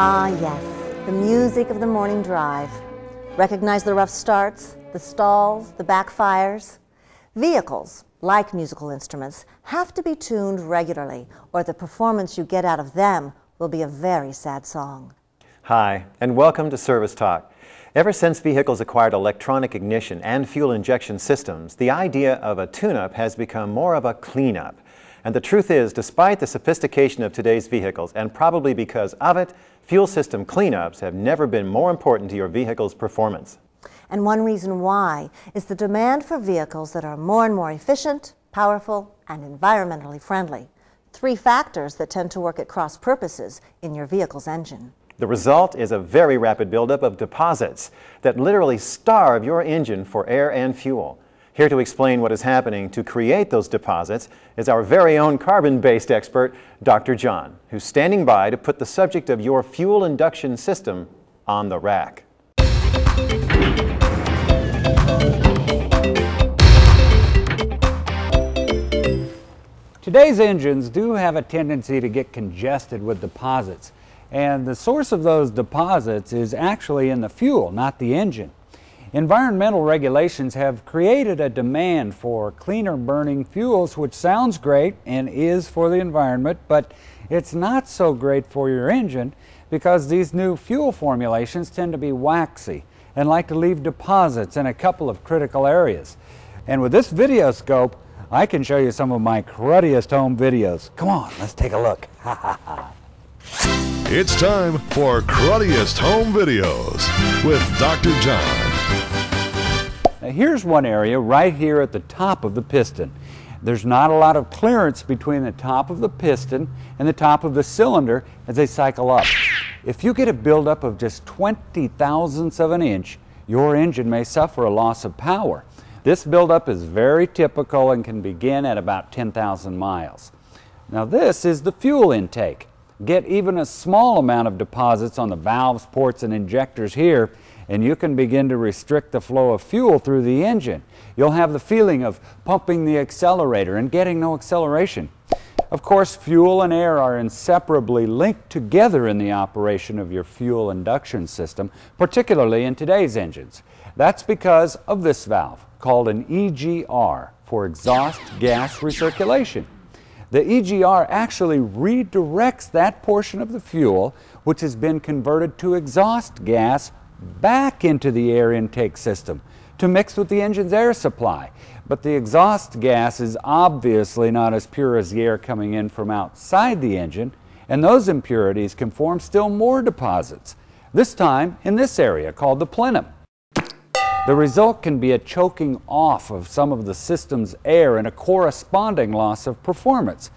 Ah, yes, the music of the morning drive. Recognize the rough starts, the stalls, the backfires? Vehicles, like musical instruments, have to be tuned regularly, or the performance you get out of them will be a very sad song. Hi, and welcome to Service Talk. Ever since vehicles acquired electronic ignition and fuel injection systems, the idea of a tune-up has become more of a cleanup. And the truth is, despite the sophistication of today's vehicles, and probably because of it, fuel system cleanups have never been more important to your vehicle's performance. And one reason why is the demand for vehicles that are more and more efficient, powerful, and environmentally friendly. Three factors that tend to work at cross purposes in your vehicle's engine. The result is a very rapid buildup of deposits that literally starve your engine for air and fuel. Here to explain what is happening to create those deposits is our very own carbon-based expert, Dr. John, who's standing by to put the subject of your fuel induction system on the rack. Today's engines do have a tendency to get congested with deposits, and the source of those deposits is actually in the fuel, not the engine. Environmental regulations have created a demand for cleaner burning fuels, which sounds great and is for the environment, but it's not so great for your engine because these new fuel formulations tend to be waxy and like to leave deposits in a couple of critical areas. And with this video scope, I can show you some of my cruddiest home videos. Come on, let's take a look. It's time for Cruddiest Home Videos with Dr. John. Now here's one area right here at the top of the piston. There's not a lot of clearance between the top of the piston and the top of the cylinder as they cycle up. If you get a buildup of just 20 thousandths of an inch, your engine may suffer a loss of power. This buildup is very typical and can begin at about 10,000 miles. Now this is the fuel intake. Get even a small amount of deposits on the valves, ports, and injectors here, and you can begin to restrict the flow of fuel through the engine. You'll have the feeling of pumping the accelerator and getting no acceleration. Of course, fuel and air are inseparably linked together in the operation of your fuel induction system, particularly in today's engines. That's because of this valve, called an EGR, for exhaust gas recirculation. The EGR actually redirects that portion of the fuel which has been converted to exhaust gas back into the air intake system to mix with the engine's air supply. But the exhaust gas is obviously not as pure as the air coming in from outside the engine, and those impurities can form still more deposits, this time in this area called the plenum. The result can be a choking off of some of the system's air and a corresponding loss of performance.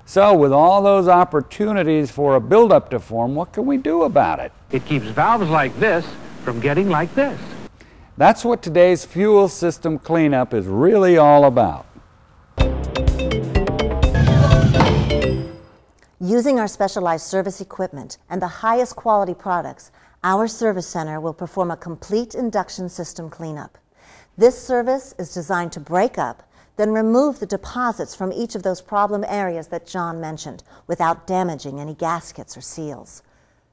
So with all those opportunities for a buildup to form, what can we do about it? It keeps valves like this from getting like this. That's what today's fuel system cleanup is really all about. Using our specialized service equipment and the highest quality products, our service center will perform a complete induction system cleanup. This service is designed to break up, then remove the deposits from each of those problem areas that John mentioned without damaging any gaskets or seals.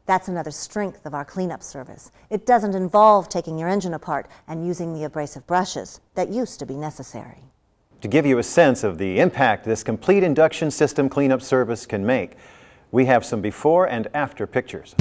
That's another strength of our cleanup service. It doesn't involve taking your engine apart and using the abrasive brushes that used to be necessary. To give you a sense of the impact this complete induction system cleanup service can make, we have some before and after pictures.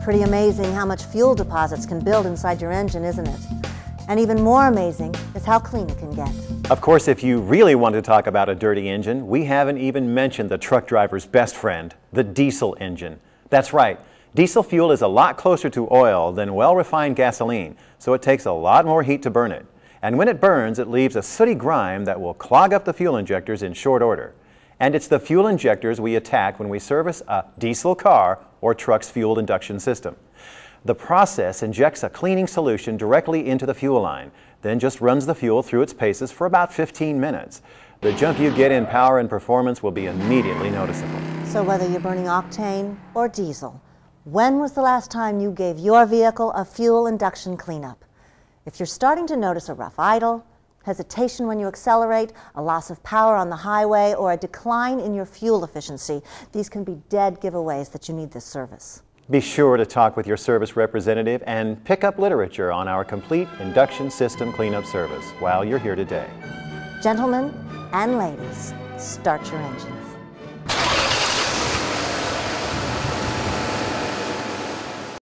Pretty amazing how much fuel deposits can build inside your engine, isn't it? And even more amazing is how clean it can get. Of course, if you really want to talk about a dirty engine, we haven't even mentioned the truck driver's best friend, the diesel engine. That's right, diesel fuel is a lot closer to oil than well-refined gasoline, so it takes a lot more heat to burn it. And when it burns, it leaves a sooty grime that will clog up the fuel injectors in short order. And it's the fuel injectors we attack when we service a diesel car or truck's fuel induction system. The process injects a cleaning solution directly into the fuel line, then just runs the fuel through its paces for about 15 minutes. The jump you get in power and performance will be immediately noticeable. So whether you're burning octane or diesel, when was the last time you gave your vehicle a fuel induction cleanup? If you're starting to notice a rough idle, hesitation when you accelerate, a loss of power on the highway, or a decline in your fuel efficiency, these can be dead giveaways that you need this service. Be sure to talk with your service representative and pick up literature on our complete induction system cleanup service while you're here today. Gentlemen and ladies, start your engine.